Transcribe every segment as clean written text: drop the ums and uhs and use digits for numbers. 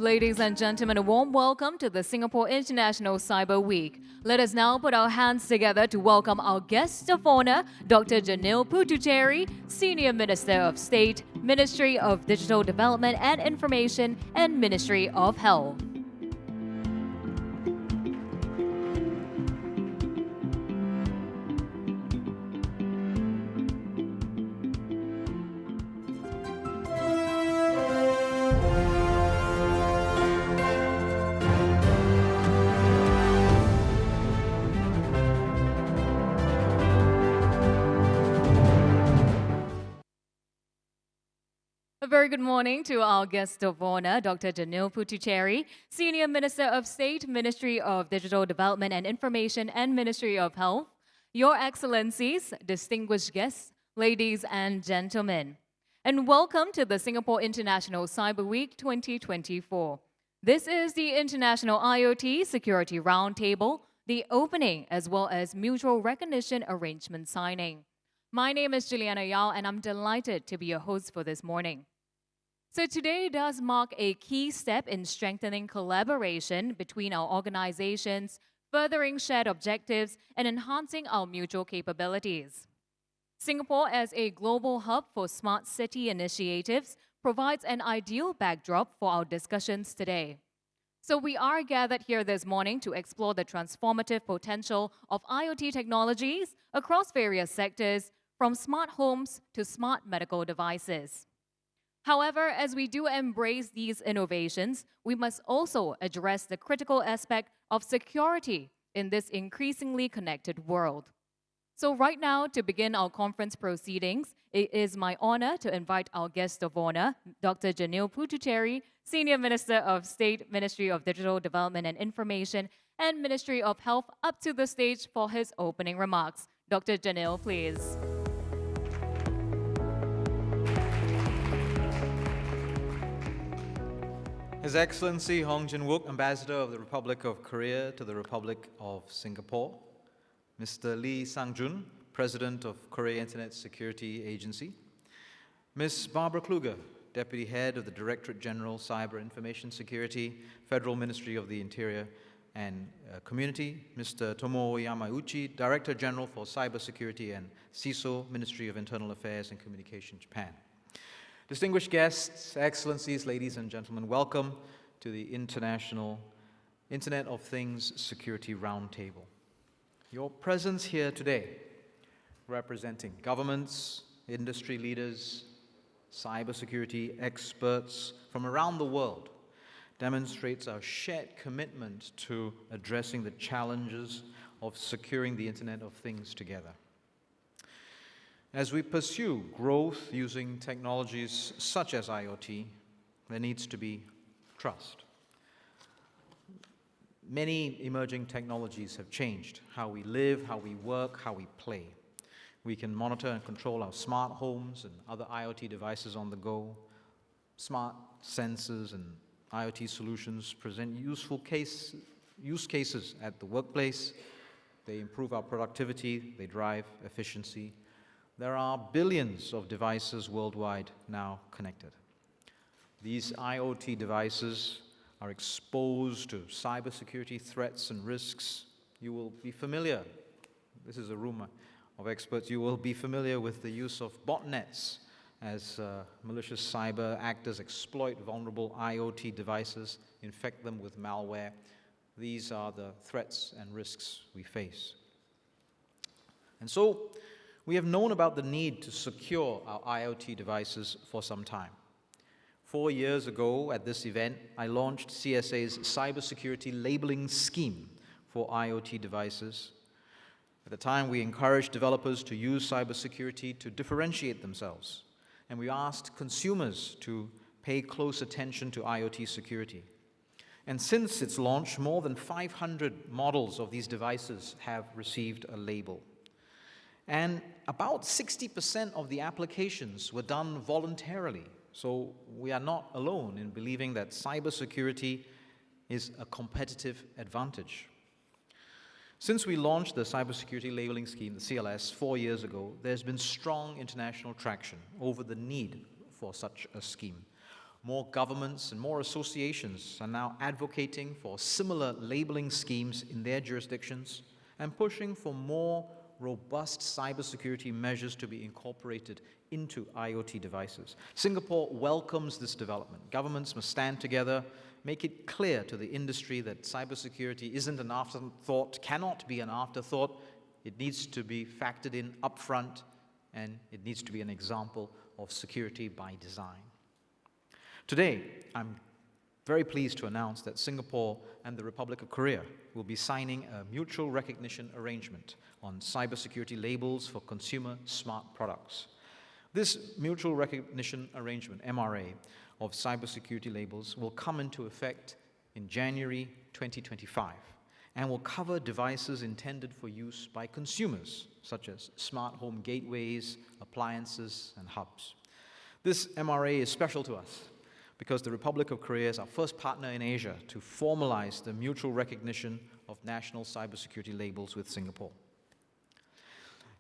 Ladies and gentlemen, a warm welcome to the Singapore International Cyber Week. Let us now put our hands together to welcome our guest of honor, Dr. Janil Puthucheary, Senior Minister of State, Ministry of Digital Development and Information, and Ministry of Health. A very good morning to our guest of honor, Dr. Janil Puthucheary, Senior Minister of State, Ministry of Digital Development and Information, and Ministry of Health. Your Excellencies, distinguished guests, ladies and gentlemen, and welcome to the Singapore International Cyber Week 2024. This is the International IoT Security Roundtable, the opening as well as mutual recognition arrangement signing. My name is Juliana Yao, and I'm delighted to be your host for this morning. So today does mark a key step in strengthening collaboration between our organizations, furthering shared objectives, and enhancing our mutual capabilities. Singapore, as a global hub for smart city initiatives, provides an ideal backdrop for our discussions today. So we are gathered here this morning to explore the transformative potential of IoT technologies across various sectors, from smart homes to smart medical devices. However, as we do embrace these innovations, we must also address the critical aspect of security in this increasingly connected world. So right now, to begin our conference proceedings, it is my honor to invite our guest of honor, Dr. Janil Puthucheary, Senior Minister of State, Ministry of Digital Development and Information, and Ministry of Health, up to the stage for his opening remarks. Dr. Janil, please. His Excellency Jin-Wook, Ambassador of the Republic of Korea to the Republic of Singapore, Mr. Lee Sang-jun, President of Korea Internet Security Agency, Ms. Barbara Kluge, Deputy Head of the Directorate-General Cyber Information Security, Federal Ministry of the Interior and Community, Mr. Tomoo Yamauchi, Director-General for Cybersecurity and CISO, Ministry of Internal Affairs and Communication, Japan. Distinguished guests, Excellencies, ladies and gentlemen, welcome to the International Internet of Things Security Roundtable. Your presence here today, representing governments, industry leaders, cybersecurity experts from around the world, demonstrates our shared commitment to addressing the challenges of securing the Internet of Things together. As we pursue growth using technologies such as IoT, there needs to be trust. Many emerging technologies have changed how we live, how we work, how we play. We can monitor and control our smart homes and other IoT devices on the go. Smart sensors and IoT solutions present useful use cases at the workplace. They improve our productivity, they drive efficiency. There are billions of devices worldwide now connected. These IoT devices are exposed to cybersecurity threats and risks. You will be familiar, this is a room of experts, you will be familiar with the use of botnets as malicious cyber actors exploit vulnerable IoT devices, infect them with malware. These are the threats and risks we face. And so, we have known about the need to secure our IoT devices for some time. 4 years ago at this event, I launched CSA's Cybersecurity Labeling Scheme for IoT devices. At the time, we encouraged developers to use cybersecurity to differentiate themselves, and we asked consumers to pay close attention to IoT security. And since its launch, more than 500 models of these devices have received a label. And about 60% of the applications were done voluntarily. So we are not alone in believing that cybersecurity is a competitive advantage. Since we launched the Cybersecurity Labeling Scheme, the CLS, 4 years ago, there's been strong international traction over the need for such a scheme. More governments and more associations are now advocating for similar labeling schemes in their jurisdictions and pushing for more robust cybersecurity measures to be incorporated into IoT devices. Singapore welcomes this development. Governments must stand together, make it clear to the industry that cybersecurity isn't an afterthought, cannot be an afterthought. It needs to be factored in upfront, and it needs to be an example of security by design. Today, I'm very pleased to announce that Singapore and the Republic of Korea will be signing a mutual recognition arrangement on cybersecurity labels for consumer smart products. This mutual recognition arrangement, MRA, of cybersecurity labels will come into effect in January 2025 and will cover devices intended for use by consumers, such as smart home gateways, appliances, and hubs. This MRA is special to us because the Republic of Korea is our first partner in Asia to formalize the mutual recognition of national cybersecurity labels with Singapore.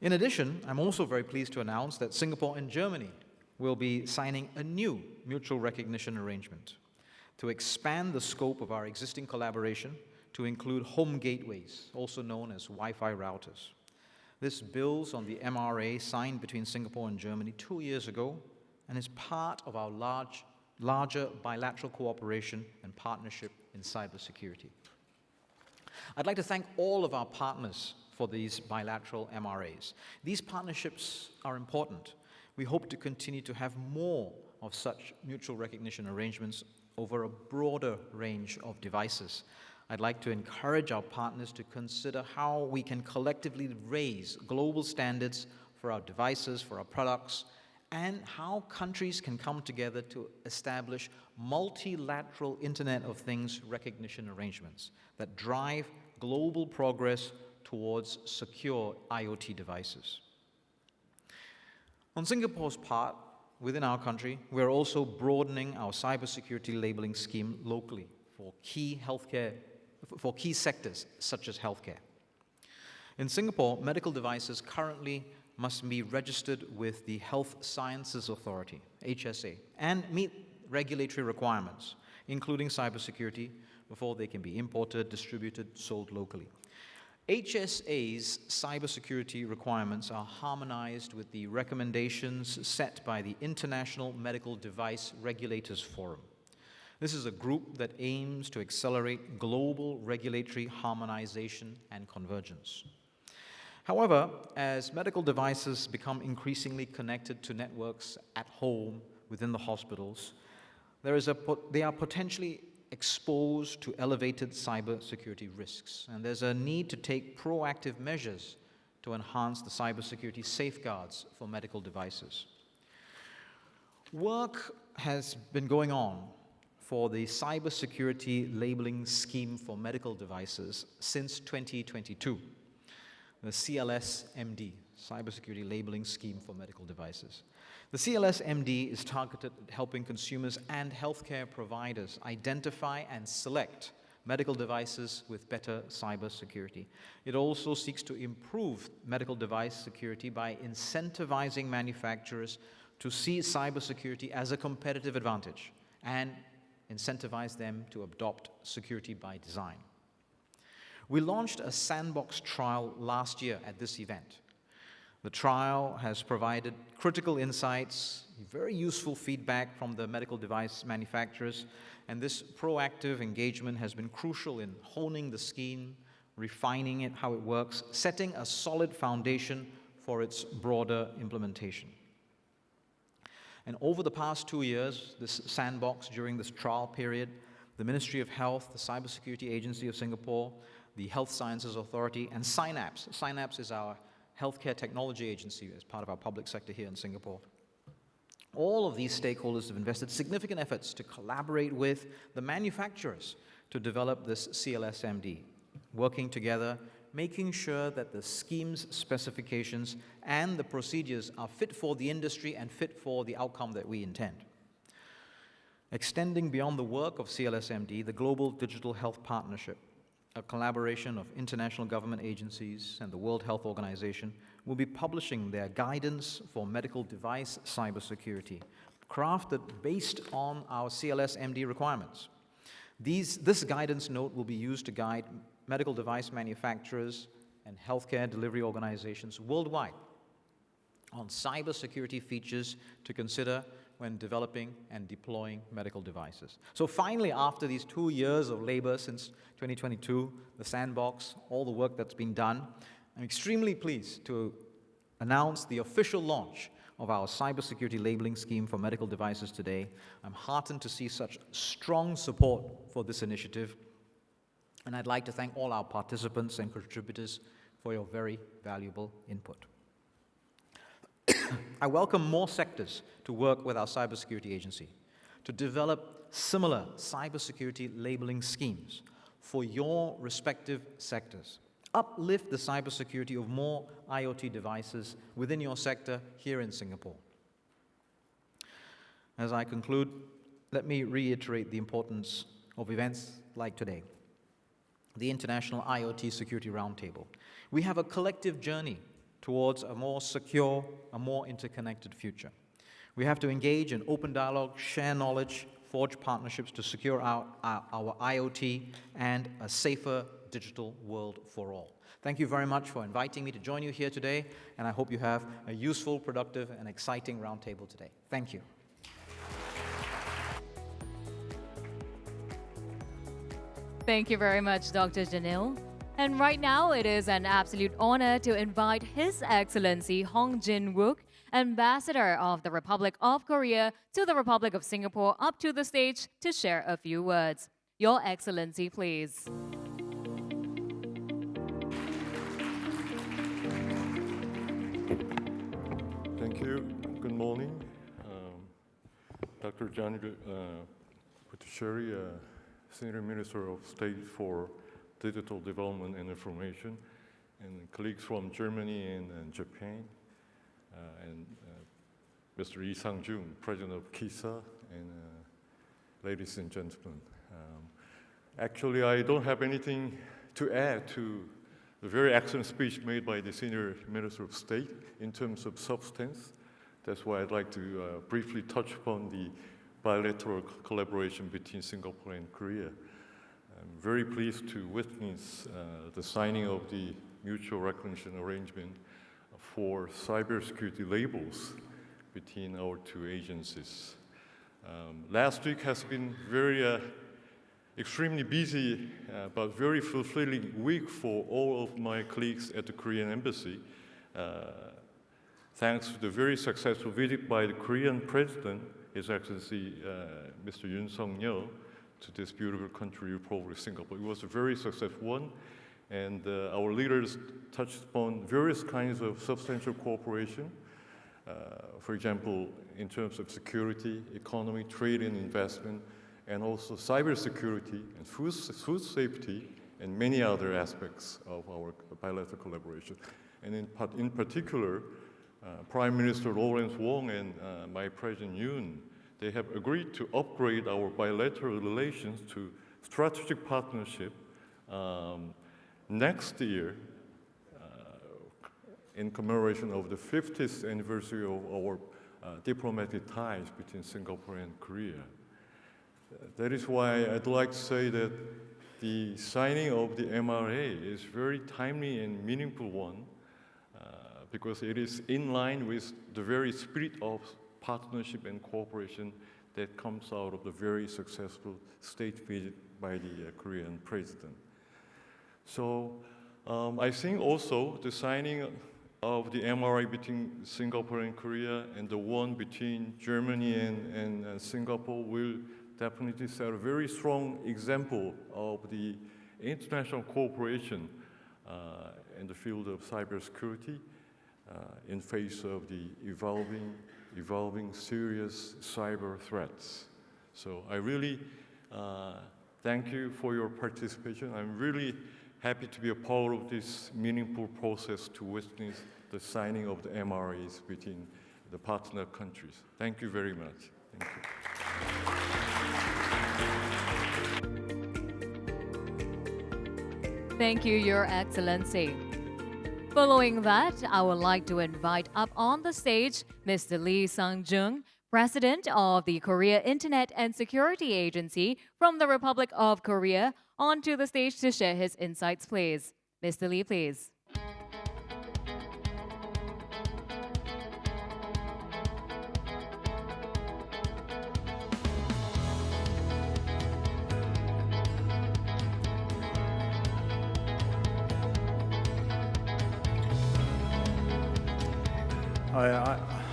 In addition, I'm also very pleased to announce that Singapore and Germany will be signing a new mutual recognition arrangement to expand the scope of our existing collaboration to include home gateways, also known as Wi-Fi routers. This builds on the MRA signed between Singapore and Germany 2 years ago and is part of our larger bilateral cooperation and partnership in cybersecurity. I'd like to thank all of our partners for these bilateral MRAs. These partnerships are important. We hope to continue to have more of such mutual recognition arrangements over a broader range of devices. I'd like to encourage our partners to consider how we can collectively raise global standards for our devices, for our products, and how countries can come together to establish multilateral Internet of Things recognition arrangements that drive global progress towards secure IoT devices. On Singapore's part, within our country, we're also broadening our cybersecurity labeling scheme locally for key sectors such as healthcare. In Singapore, medical devices currently must be registered with the Health Sciences Authority, HSA, and meet regulatory requirements, including cybersecurity, before they can be imported, distributed, sold locally. HSA's cybersecurity requirements are harmonized with the recommendations set by the International Medical Device Regulators Forum. This is a group that aims to accelerate global regulatory harmonization and convergence. However, as medical devices become increasingly connected to networks at home, within the hospitals, they are potentially exposed to elevated cybersecurity risks, and there's a need to take proactive measures to enhance the cybersecurity safeguards for medical devices. Work has been going on for the cybersecurity labeling scheme for medical devices since 2022, the CLS-MD, Cybersecurity Labeling Scheme for Medical Devices. The CLS-MD is targeted at helping consumers and healthcare providers identify and select medical devices with better cybersecurity. It also seeks to improve medical device security by incentivizing manufacturers to see cybersecurity as a competitive advantage and incentivize them to adopt security by design. We launched a sandbox trial last year at this event. The trial has provided critical insights, very useful feedback from the medical device manufacturers, and this proactive engagement has been crucial in honing the scheme, refining it, how it works, setting a solid foundation for its broader implementation. And over the past 2 years, this sandbox, during this trial period, the Ministry of Health, the Cybersecurity Agency of Singapore, the Health Sciences Authority, and Synapse. Synapse is our healthcare technology agency as part of our public sector here in Singapore. All of these stakeholders have invested significant efforts to collaborate with the manufacturers to develop this CLS-MD, working together, making sure that the scheme's specifications and the procedures are fit for the industry and fit for the outcome that we intend. Extending beyond the work of CLS-MD, the Global Digital Health Partnership, a collaboration of international government agencies and the World Health Organization, will be publishing their guidance for medical device cybersecurity crafted based on our CLS MD requirements. This guidance note will be used to guide medical device manufacturers and healthcare delivery organizations worldwide on cybersecurity features to consider when developing and deploying medical devices. So finally, after these 2 years of labor since 2022, the sandbox, all the work that's been done, I'm extremely pleased to announce the official launch of our cybersecurity labeling scheme for medical devices today. I'm heartened to see such strong support for this initiative, and I'd like to thank all our participants and contributors for your very valuable input. I welcome more sectors to work with our cybersecurity agency to develop similar cybersecurity labeling schemes for your respective sectors. Uplift the cybersecurity of more IoT devices within your sector here in Singapore. As I conclude, let me reiterate the importance of events like today, the International IoT Security Roundtable. We have a collective journey towards a more secure, a more interconnected future. We have to engage in open dialogue, share knowledge, forge partnerships to secure our IoT and a safer digital world for all. Thank you very much for inviting me to join you here today, and I hope you have a useful, productive, and exciting roundtable today. Thank you. Thank you very much, Dr. Janil. And right now, it is an absolute honor to invite His Excellency Hong Jin-Wook, Ambassador of the Republic of Korea to the Republic of Singapore, up to the stage to share a few words. Your Excellency, please. Thank you. Good morning. Dr. Janil Puthucheary, Senior Minister of State for Digital Development and Information, and colleagues from Germany and Japan, and Mr. Lee Sang-jung, President of KISA, and ladies and gentlemen. Actually, I don't have anything to add to the very excellent speech made by the Senior Minister of State in terms of substance. That's why I'd like to briefly touch upon the bilateral collaboration between Singapore and Korea. I'm very pleased to witness the signing of the mutual recognition arrangement for cybersecurity labels between our two agencies. Last week has been extremely busy, but very fulfilling week for all of my colleagues at the Korean Embassy. Thanks to the very successful visit by the Korean President, His Excellency Mr. Yoon Suk-yeol, to this beautiful country, Republic of Singapore. It was a very successful one, and our leaders touched upon various kinds of substantial cooperation. For example, in terms of security, economy, trade and investment, and also cybersecurity and food safety, and many other aspects of our bilateral collaboration. And in particular, Prime Minister Lawrence Wong and my President Yoon, they have agreed to upgrade our bilateral relations to strategic partnership next year in commemoration of the 50th anniversary of our diplomatic ties between Singapore and Korea. That is why I'd like to say that the signing of the MRA is very timely and meaningful one because it is in line with the very spirit of partnership and cooperation that comes out of the very successful state visit by the Korean president. So I think also the signing of the MRA between Singapore and Korea and the one between Germany and Singapore will definitely set a very strong example of the international cooperation in the field of cybersecurity in face of the evolving serious cyber threats. So I really thank you for your participation. I'm really happy to be a part of this meaningful process to witness the signing of the MRAs between the partner countries. Thank you very much. Thank you. Thank you, Your Excellency. Following that, I would like to invite up on the stage Mr. Lee Sang-jung, President of the Korea Internet and Security Agency from the Republic of Korea, onto the stage to share his insights, please. Mr. Lee, please.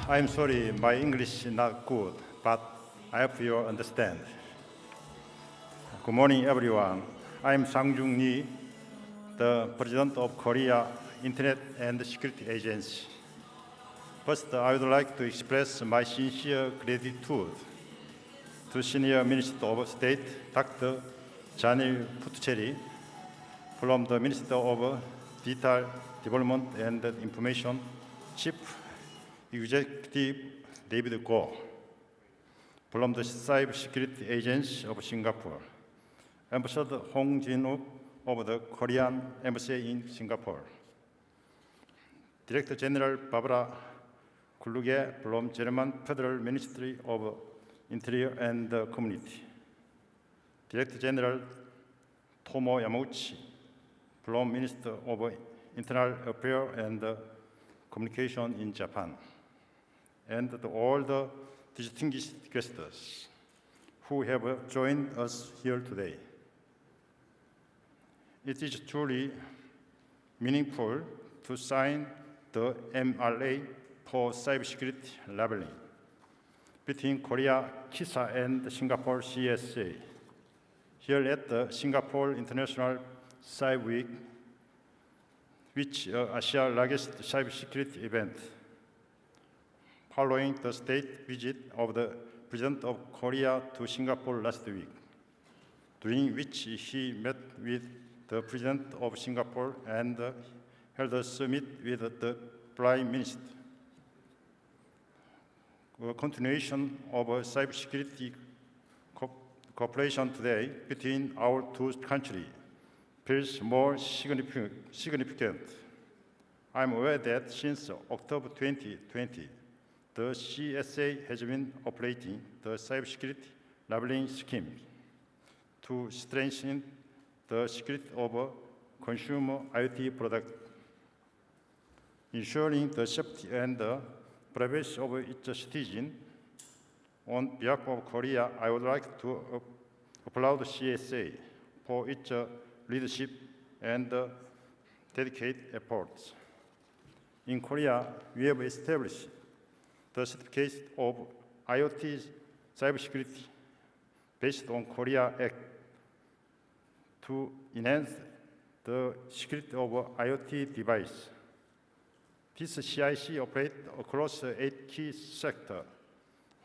I'm sorry, my English is not good, but I hope you understand. Good morning, everyone. I'm Sang-Jung Lee, the President of Korea Internet and Security Agency. First, I would like to express my sincere gratitude to Senior Minister of State, Dr. Janil Puthucheary, from the Minister of Digital Development and Information, Chief Executive David Goh, from the Cybersecurity Agency of Singapore, Ambassador Jin-Wook of the Korean Embassy in Singapore, Director-General Barbara Kluge from German Federal Ministry of Interior and Community, Director-General Tomoo Yamauchi from Minister of Internal Affairs and Communication in Japan, and all the distinguished guests who have joined us here today. It is truly meaningful to sign the MRA for cybersecurity labeling between Korea KISA and Singapore CSA here at the Singapore International Cyber Week, which is Asia's largest cybersecurity event, following the state visit of the President of Korea to Singapore last week, during which he met with the President of Singapore and held a summit with the Prime Minister. A continuation of cybersecurity cooperation today between our two countries feels more significant. I'm aware that since October 2020, the CSA has been operating the cybersecurity labeling scheme to strengthen the security of consumer IoT products, ensuring the safety and privacy of its citizens. On behalf of Korea, I would like to applaud the CSA for its leadership and dedicated efforts. In Korea, we have established the certificate of IoT cybersecurity based on Korea Act to enhance the security of IoT device. This CIC operates across 8 key sectors: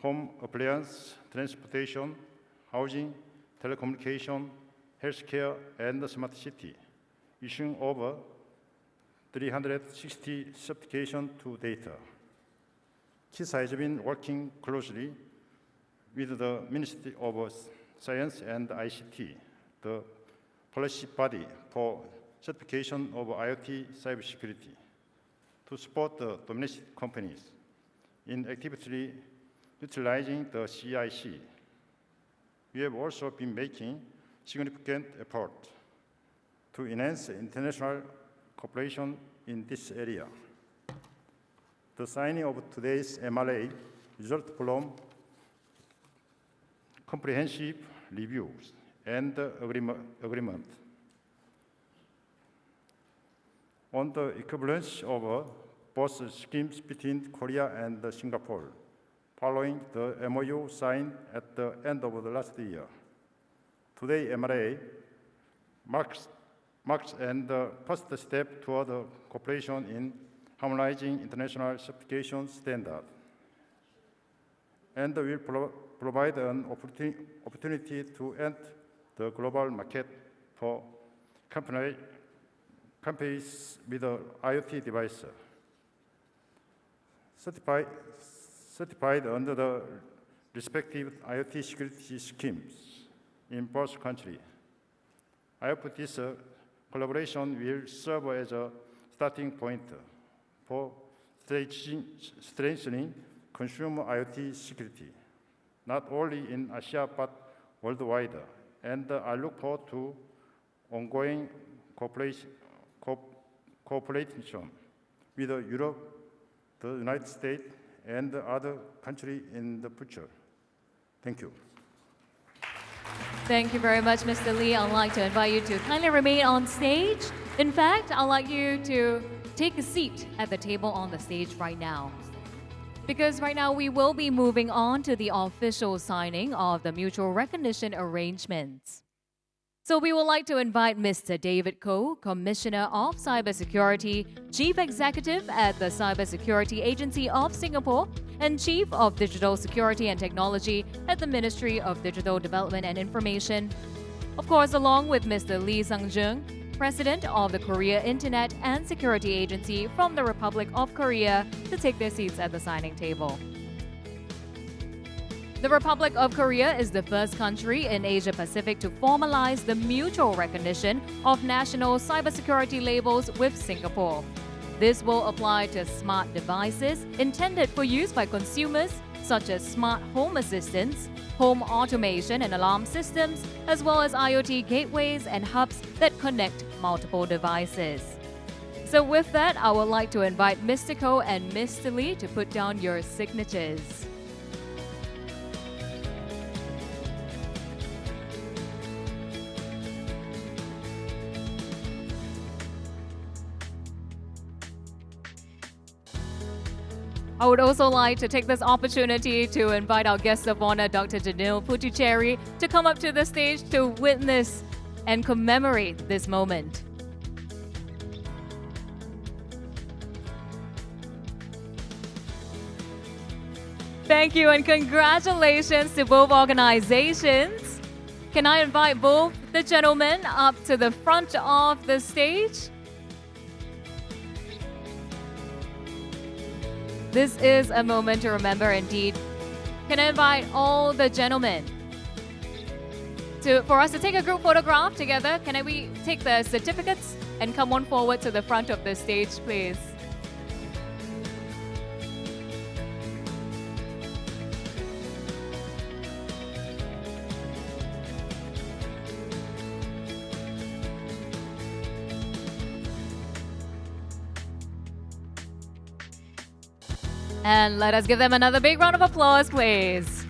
home appliance, transportation, housing, telecommunication, healthcare, and smart city, issuing over 360 certifications to data. KISA has been working closely with the Ministry of Science and ICT, the policy body for certification of IoT cybersecurity, to support the domestic companies in actively utilizing the CIC. We have also been making significant efforts to enhance international cooperation in this area. The signing of today's MRA results from comprehensive reviews and agreement on the equivalence of both schemes between Korea and Singapore, following the MOU signed at the end of the last year. Today, MRA marks the first step toward cooperation in harmonizing international certification standards, and will provide an opportunity to enter the global market for companies with IoT devices certified under the respective IoT security schemes in both countries. I hope this collaboration will serve as a starting point for strengthening consumer IoT security, not only in Asia but worldwide. And I look forward to ongoing cooperation with Europe, the United States, and other countries in the future. Thank you. Thank you very much, Mr. Lee. I'd like to invite you to kindly remain on stage. In fact, I'd like you to take a seat at the table on the stage right now. Because right now we will be moving on to the official signing of the mutual recognition arrangements. So we would like to invite Mr. David Koh, Commissioner of Cybersecurity, Chief Executive at the Cybersecurity Agency of Singapore, and Chief of Digital Security and Technology at the Ministry of Digital Development and Information. Of course, along with Mr. Lee Sang-jung, President of the Korea Internet and Security Agency from the Republic of Korea, to take their seats at the signing table. The Republic of Korea is the first country in Asia Pacific to formalize the mutual recognition of national cybersecurity labels with Singapore. This will apply to smart devices intended for use by consumers, such as smart home assistants, home automation and alarm systems, as well as IoT gateways and hubs that connect multiple devices. So with that, I would like to invite Mr. Koh and Mr. Lee to put down your signatures. I would also like to take this opportunity to invite our guest of honor, Dr. Janil Puthucheary, to come up to the stage to witness and commemorate this moment. Thank you and congratulations to both organizations. Can I invite both the gentlemen up to the front of the stage? This is a moment to remember indeed. Can I invite all the gentlemen for us to take a group photograph together? Can we take the certificates and come on forward to the front of the stage, please? And let us give them another big round of applause, please.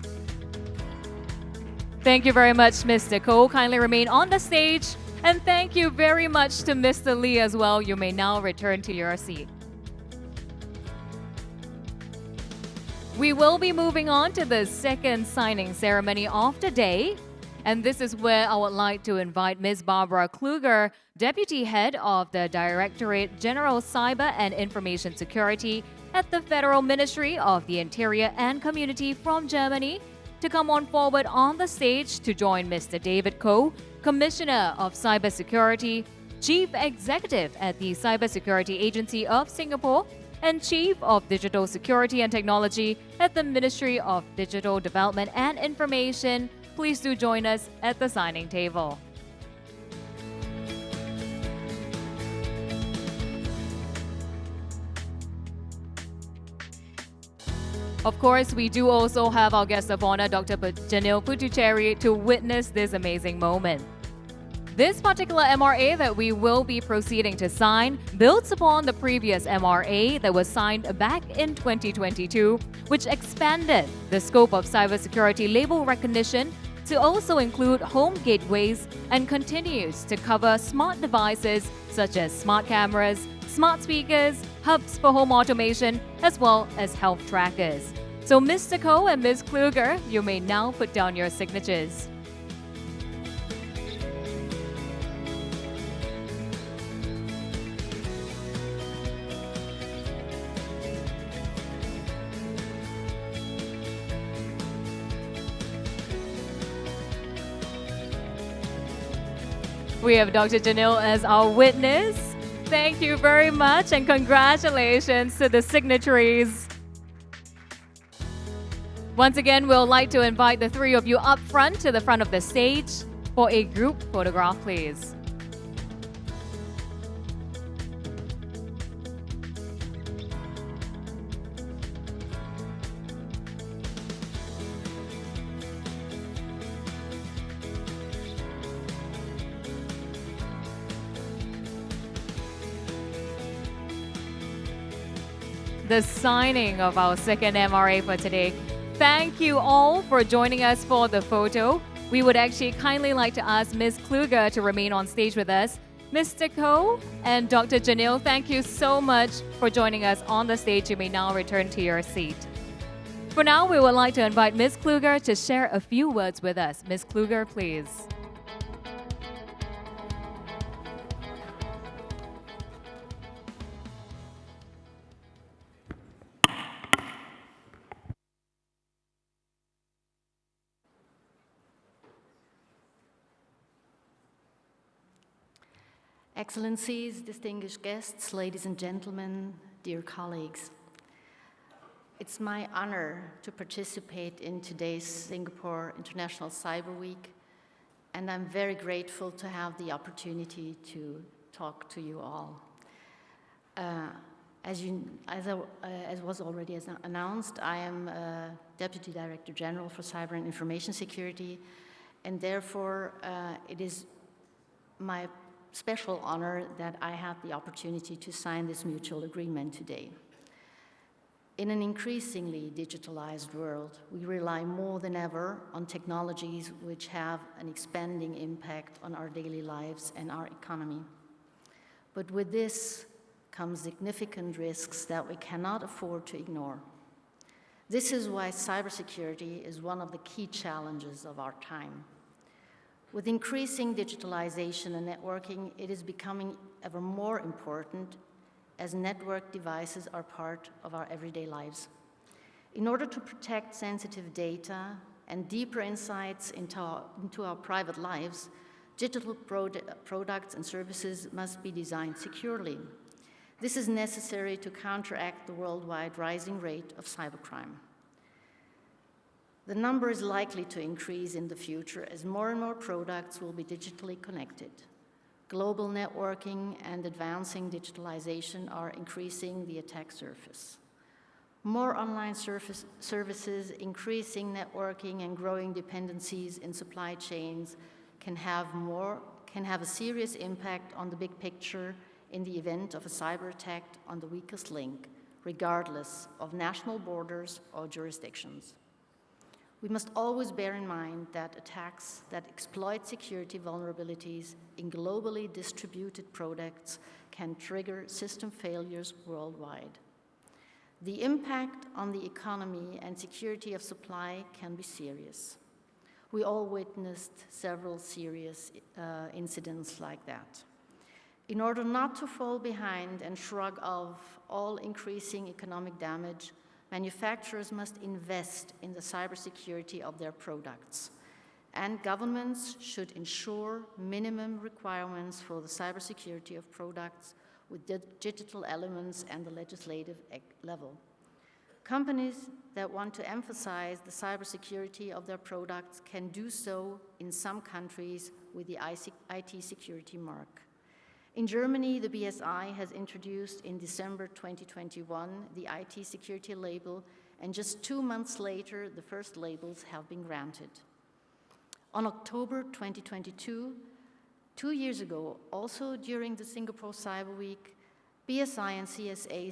Thank you very much, Mr. Koh. Kindly remain on the stage. And thank you very much to Mr. Lee as well. You may now return to your seat. We will be moving on to the second signing ceremony of the day. And this is where I would like to invite Ms. Barbara Kluge, Deputy Head of the Directorate-General Cyber and Information Security at the Federal Ministry of the Interior and Community from Germany, to come on forward on the stage to join Mr. David Koh, Commissioner of Cybersecurity, Chief Executive at the Cybersecurity Agency of Singapore, and Chief of Digital Security and Technology at the Ministry of Digital Development and Information. Please do join us at the signing table. Of course, we do also have our guest of honor, Dr. Janil Puthucheary, to witness this amazing moment. This particular MRA that we will be proceeding to sign builds upon the previous MRA that was signed back in 2022, which expanded the scope of cybersecurity label recognition to also include home gateways and continues to cover smart devices such as smart cameras, smart speakers, hubs for home automation, as well as health trackers. So Mr. Koh and Ms. Kluge, you may now put down your signatures. We have Dr. Janil as our witness. Thank you very much and congratulations to the signatories. Once again, we'll like to invite the three of you up front to the front of the stage for a group photograph, please. the signing of our second MRA for today. Thank you all for joining us for the photo. We would actually kindly like to ask Ms. Kluge to remain on stage with us. Mr. Ko and Dr. Janil, thank you so much for joining us on the stage. You may now return to your seat. For now, we would like to invite Ms. Kluge to share a few words with us. Ms. Kluge, please. Excellencies, distinguished guests, ladies and gentlemen, dear colleagues. It's my honor to participate in today's Singapore International Cyber Week, and I'm very grateful to have the opportunity to talk to you all. As was already announced, I am Deputy Director-General for Cyber and Information Security, and therefore it is my special honor that I have the opportunity to sign this mutual agreement today. In an increasingly digitalized world, we rely more than ever on technologies which have an expanding impact on our daily lives and our economy. But with this comes significant risks that we cannot afford to ignore. This is why cybersecurity is one of the key challenges of our time. With increasing digitalization and networking, it is becoming ever more important as network devices are part of our everyday lives. In order to protect sensitive data and deeper insights into our private lives, digital products and services must be designed securely. This is necessary to counteract the worldwide rising rate of cybercrime. The number is likely to increase in the future as more and more products will be digitally connected. Global networking and advancing digitalization are increasing the attack surface. More online services, increasing networking, and growing dependencies in supply chains can have a serious impact on the big picture in the event of a cyber attack on the weakest link, regardless of national borders or jurisdictions. We must always bear in mind that attacks that exploit security vulnerabilities in globally distributed products can trigger system failures worldwide. The impact on the economy and security of supply can be serious. We all witnessed several serious incidents like that. In order not to fall behind and shrug off all increasing economic damage, manufacturers must invest in the cybersecurity of their products, and governments should ensure minimum requirements for the cybersecurity of products with digital elements and the legislative level. Companies that want to emphasize the cybersecurity of their products can do so in some countries with the IT security mark. In Germany, the BSI has introduced in December 2021 the IT security label, and just 2 months later, the first labels have been granted. On October 2022, 2 years ago, also during the Singapore Cyber Week, BSI and CSA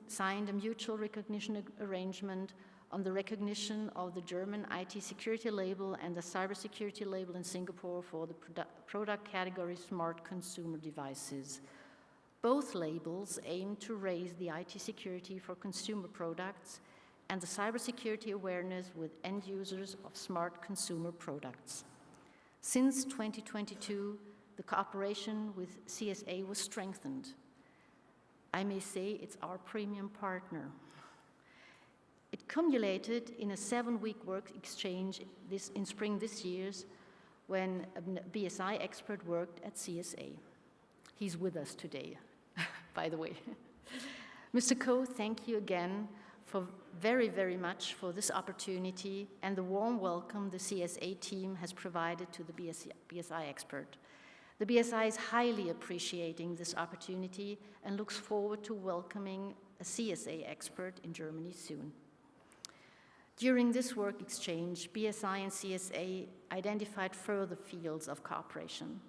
signed a mutual recognition arrangement on the recognition of the German IT security label and the cybersecurity label in Singapore for the product category smart consumer devices. Both labels aim to raise the IT security for consumer products and the cybersecurity awareness with end users of smart consumer products. Since 2022, the cooperation with CSA was strengthened. I may say it's our premium partner. It culminated in a 7-week work exchange in spring this year when a BSI expert worked at CSA. He's with us today, by the way. Mr. Ko, thank you again for very much for this opportunity and the warm welcome the CSA team has provided to the BSI expert. The BSI is highly appreciating this opportunity and looks forward to welcoming a CSA expert in Germany soon. During this work exchange, BSI and CSA identified further fields of cooperation.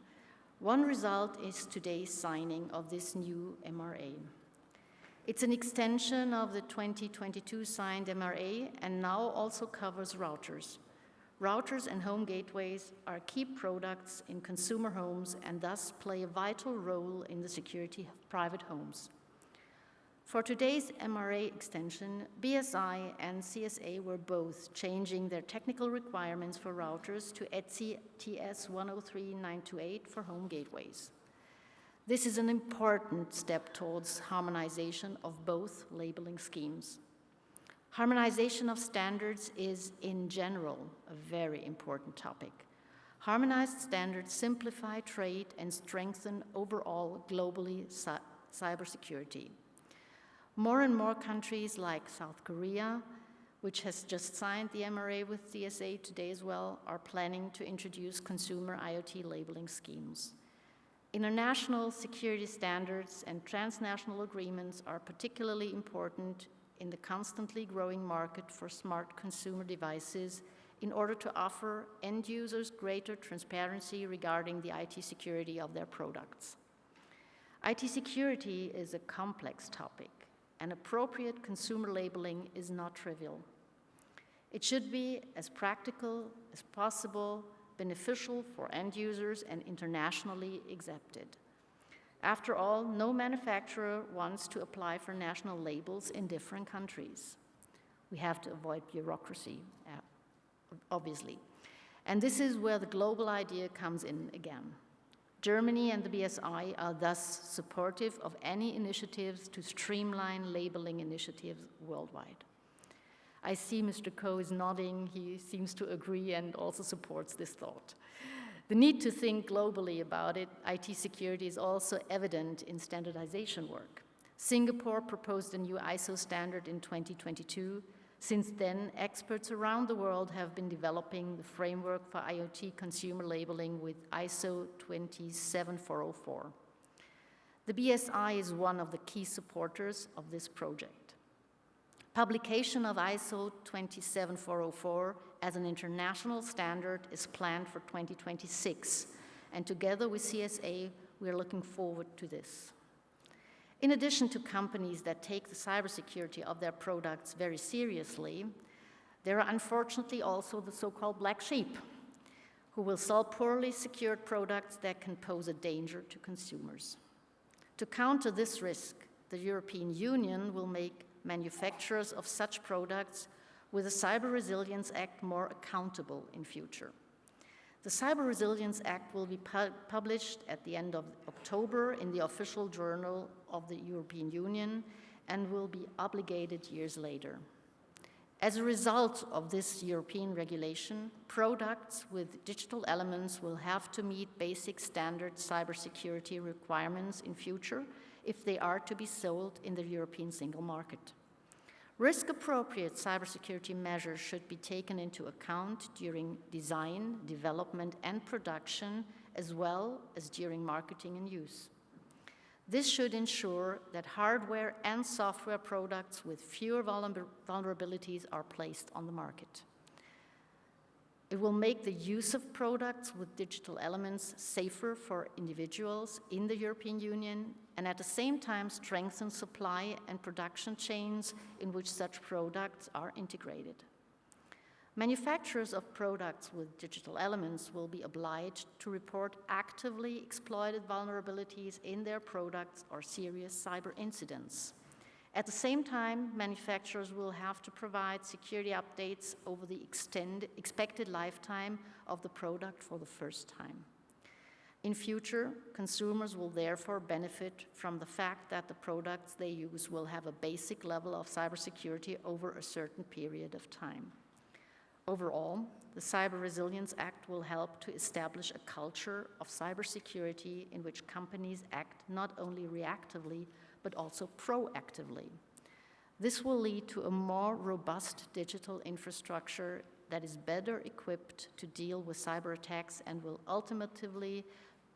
One result is today's signing of this new MRA. It's an extension of the 2022 signed MRA and now also covers routers. Routers and home gateways are key products in consumer homes and thus play a vital role in the security of private homes. For today's MRA extension, BSI and CSA were both changing their technical requirements for routers to ETSI TS 103928 for home gateways. This is an important step towards harmonization of both labeling schemes. Harmonization of standards is, in general, a very important topic. Harmonized standards simplify trade and strengthen overall globally cybersecurity. More and more countries like South Korea, which has just signed the MRA with CSA today as well, are planning to introduce consumer IoT labeling schemes. International security standards and transnational agreements are particularly important in the constantly growing market for smart consumer devices in order to offer end users greater transparency regarding the IT security of their products. IT security is a complex topic, and appropriate consumer labeling is not trivial. It should be as practical as possible, beneficial for end users, and internationally accepted. After all, no manufacturer wants to apply for national labels in different countries. We have to avoid bureaucracy, obviously. And this is where the global idea comes in again. Germany and the BSI are thus supportive of any initiatives to streamline labeling initiatives worldwide. I see Mr. Ko is nodding. He seems to agree and also supports this thought. The need to think globally about it, IT security, is also evident in standardization work. Singapore proposed a new ISO standard in 2022. Since then, experts around the world have been developing the framework for IoT consumer labeling with ISO 27404. The BSI is one of the key supporters of this project. Publication of ISO 27404 as an international standard is planned for 2026, and together with CSA, we are looking forward to this. In addition to companies that take the cybersecurity of their products very seriously, there are unfortunately also the so-called black sheep, who will sell poorly secured products that can pose a danger to consumers. To counter this risk, the European Union will make manufacturers of such products with the Cyber Resilience Act more accountable in future. The Cyber Resilience Act will be published at the end of October in the official journal of the European Union and will be obligated years later. As a result of this European regulation, products with digital elements will have to meet basic standard cybersecurity requirements in future if they are to be sold in the European single market. Risk-appropriate cybersecurity measures should be taken into account during design, development, and production, as well as during marketing and use. This should ensure that hardware and software products with fewer vulnerabilities are placed on the market. It will make the use of products with digital elements safer for individuals in the European Union, and at the same time strengthen supply and production chains in which such products are integrated. Manufacturers of products with digital elements will be obliged to report actively exploited vulnerabilities in their products or serious cyber incidents. At the same time, manufacturers will have to provide security updates over the expected lifetime of the product for the first time. In future, consumers will therefore benefit from the fact that the products they use will have a basic level of cybersecurity over a certain period of time. Overall, the Cyber Resilience Act will help to establish a culture of cybersecurity in which companies act not only reactively, but also proactively. This will lead to a more robust digital infrastructure that is better equipped to deal with cyber attacks and will ultimately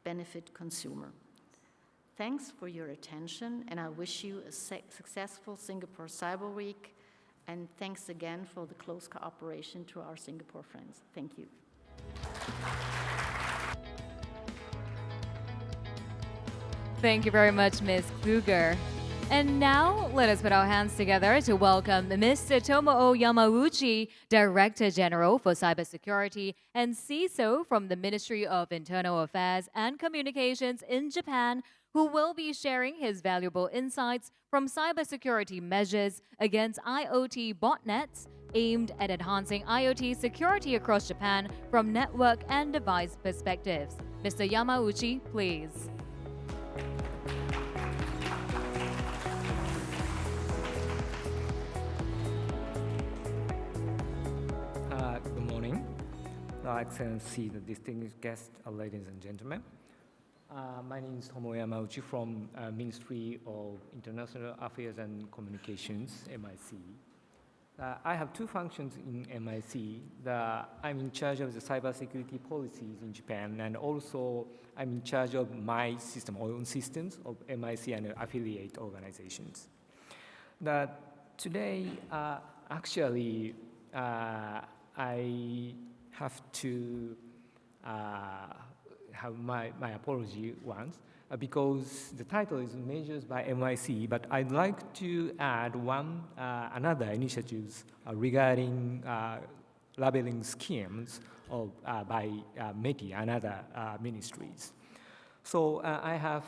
benefit consumer. Thanks for your attention, and I wish you a successful Singapore Cyber Week, and thanks again for the close cooperation to our Singapore friends. Thank you. Thank you very much, Ms. Kluge. And now, let us put our hands together to welcome Mr. Tomoo Yamauchi, Director-General for Cybersecurity and CISO from the Ministry of Internal Affairs and Communications in Japan, who will be sharing his valuable insights from cybersecurity measures against IoT botnets aimed at enhancing IoT security across Japan from network and device perspectives. Mr. Yamauchi, please. Good morning, Your Excellency, the distinguished guests, ladies and gentlemen. My name is Tomoo Yamauchi from Ministry of International Affairs and Communications, MIC. I have two functions in MIC. I'm in charge of the cybersecurity policies in Japan, and also I'm in charge of my system, our own systems of MIC and affiliate organizations. Today, actually, I have to have my apology once because the title is Measures by MIC, but I'd like to add another initiatives regarding labeling schemes by METI and other ministries. So I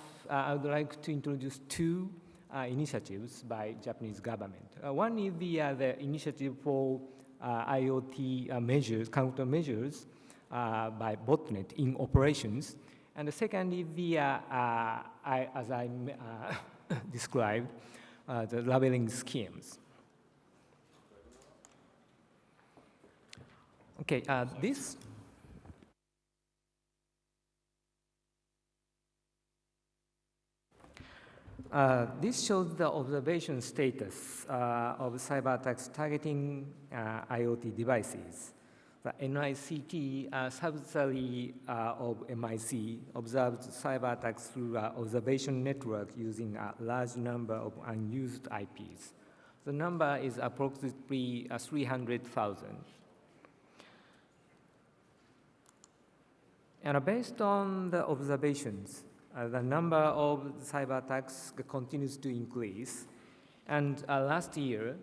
would like to introduce two initiatives by Japanese government. One is the initiative for IoT measures, countermeasures by botnet in operations, and the second is as I described, the labeling schemes. Okay, this shows the observation status of cyber attacks targeting IoT devices. The NICT subsidiary of MIC observed cyber attacks through observation network using a large number of unused IPs. The number is approximately 300,000. And based on the observations, the number of cyber attacks continues to increase. And last year,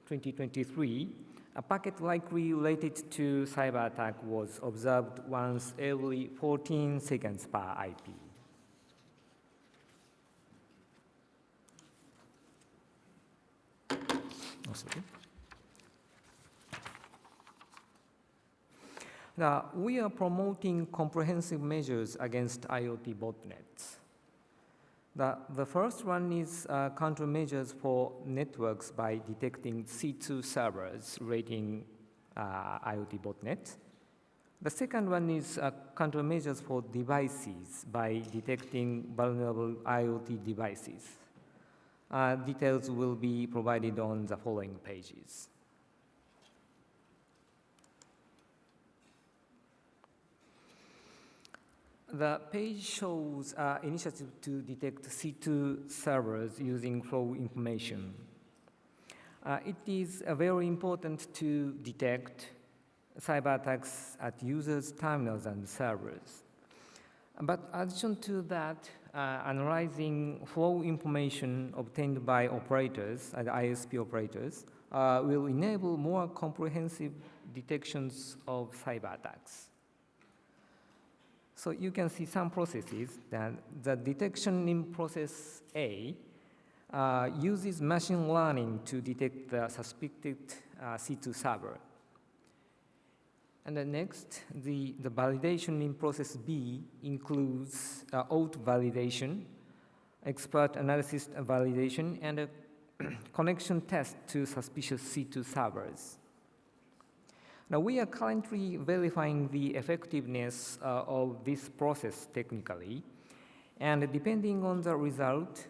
2023, a packet likely related to cyber attack was observed once every 14 seconds per IP. Now, we are promoting comprehensive measures against IoT botnets. The first one is countermeasures for networks by detecting C2 servers rating IoT botnets. The second one is countermeasures for devices by detecting vulnerable IoT devices. Details will be provided on the following pages. The page shows initiative to detect C2 servers using flow information. It is very important to detect cyber attacks at users' terminals and servers. But in addition to that, analyzing flow information obtained by operators, ISP operators, will enable more comprehensive detections of cyber attacks. So you can see some processes that the detection in process A uses machine learning to detect the suspected C2 server. And then next, the validation in process B includes auth validation, expert analysis validation, and a connection test to suspicious C2 servers. Now, we are currently verifying the effectiveness of this process technically, and depending on the result,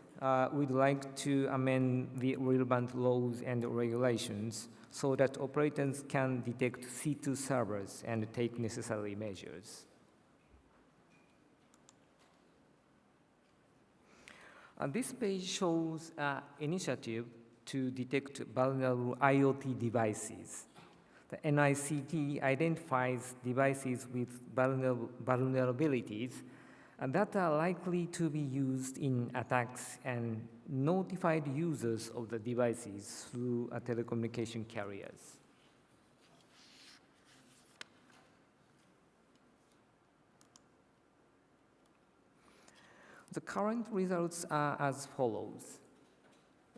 we'd like to amend the relevant laws and regulations so that operators can detect C2 servers and take necessary measures. This page shows an initiative to detect vulnerable IoT devices. The NICT identifies devices with vulnerabilities that are likely to be used in attacks and notified users of the devices through telecommunication carriers. The current results are as follows.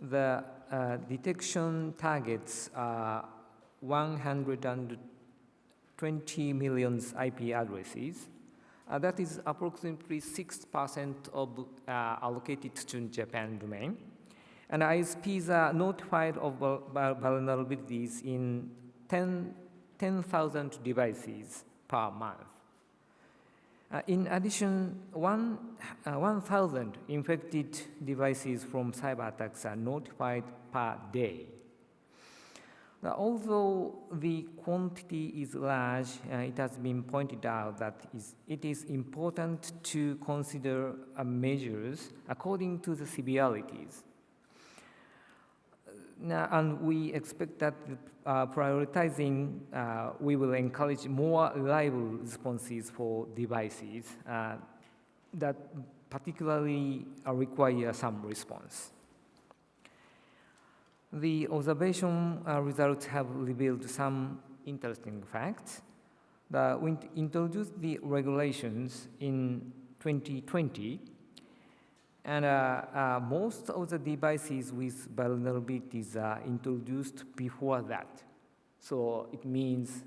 The detection targets are 120 million IP addresses. That is approximately 6% of allocated to Japan domain. And ISPs are notified of vulnerabilities in 10,000 devices per month. In addition, 1,000 infected devices from cyber attacks are notified per day. Although the quantity is large, it has been pointed out that it is important to consider measures according to the severities. And we expect that prioritizing, we will encourage more reliable responses for devices that particularly require some response. The observation results have revealed some interesting facts. We introduced the regulations in 2020, and most of the devices with vulnerabilities are introduced before that. So it means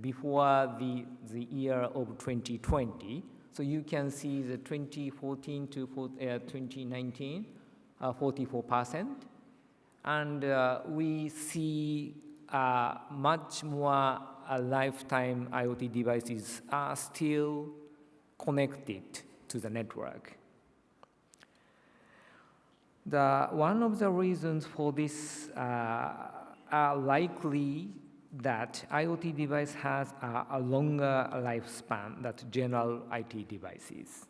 before the year of 2020. So you can see the 2014 to 2019, 44%. And we see much more lifetime IoT devices are still connected to the network. One of the reasons for this are likely that IoT device has a longer lifespan than general IT devices.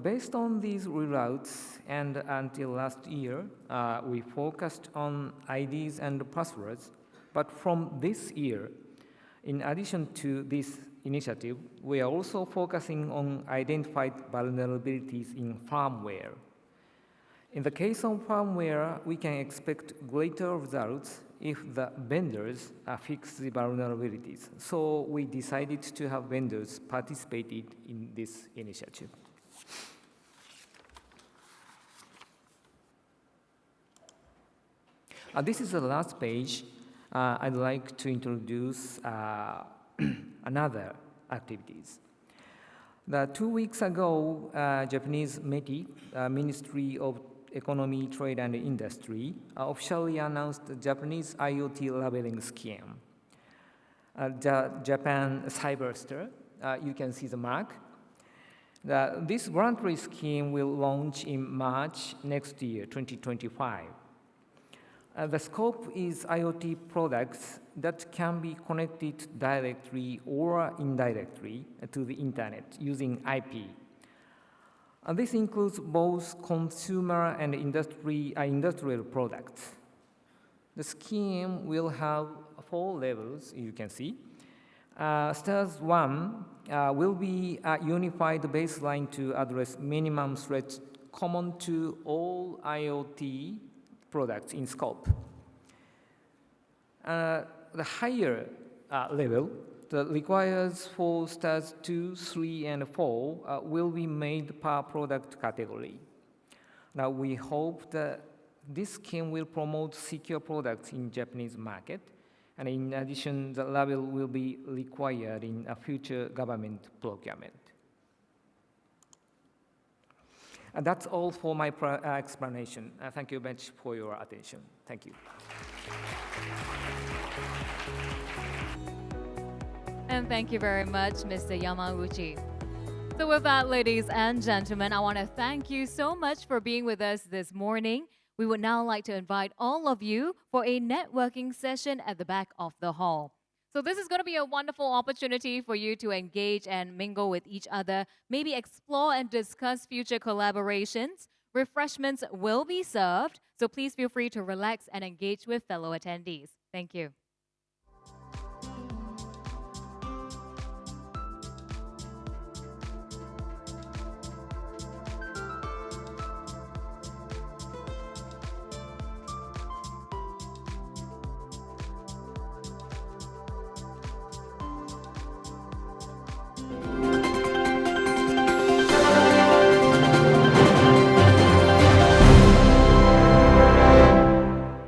Based on these results, and until last year, we focused on IDs and passwords. But from this year, in addition to this initiative, we are also focusing on identified vulnerabilities in firmware. In the case of firmware, we can expect greater results if the vendors fix the vulnerabilities. So we decided to have vendors participated in this initiative. This is the last page. I'd like to introduce another activities. 2 weeks ago, Japanese METI, Ministry of Economy, Trade and Industry, officially announced the Japanese IoT labeling scheme. The Japan Cybersecurity, you can see the mark. This voluntary scheme will launch in March next year, 2025. The scope is IoT products that can be connected directly or indirectly to the internet using IP. This includes both consumer and industrial products. The scheme will have 4 levels, you can see. Stage 1 will be a unified baseline to address minimum threats common to all IoT products in scope. The higher level that requires for stage 2, 3, and 4 will be made per product category. Now we hope that this scheme will promote secure products in Japanese market, and in addition, the label will be required in a future government procurement. And that's all for my explanation. Thank you very much for your attention. Thank you. And thank you very much, Mr. Yamauchi. So with that, ladies and gentlemen, I want to thank you so much for being with us this morning. We would now like to invite all of you for a networking session at the back of the hall. So this is going to be a wonderful opportunity for you to engage and mingle with each other, maybe explore and discuss future collaborations. Refreshments will be served, so please feel free to relax and engage with fellow attendees. Thank you.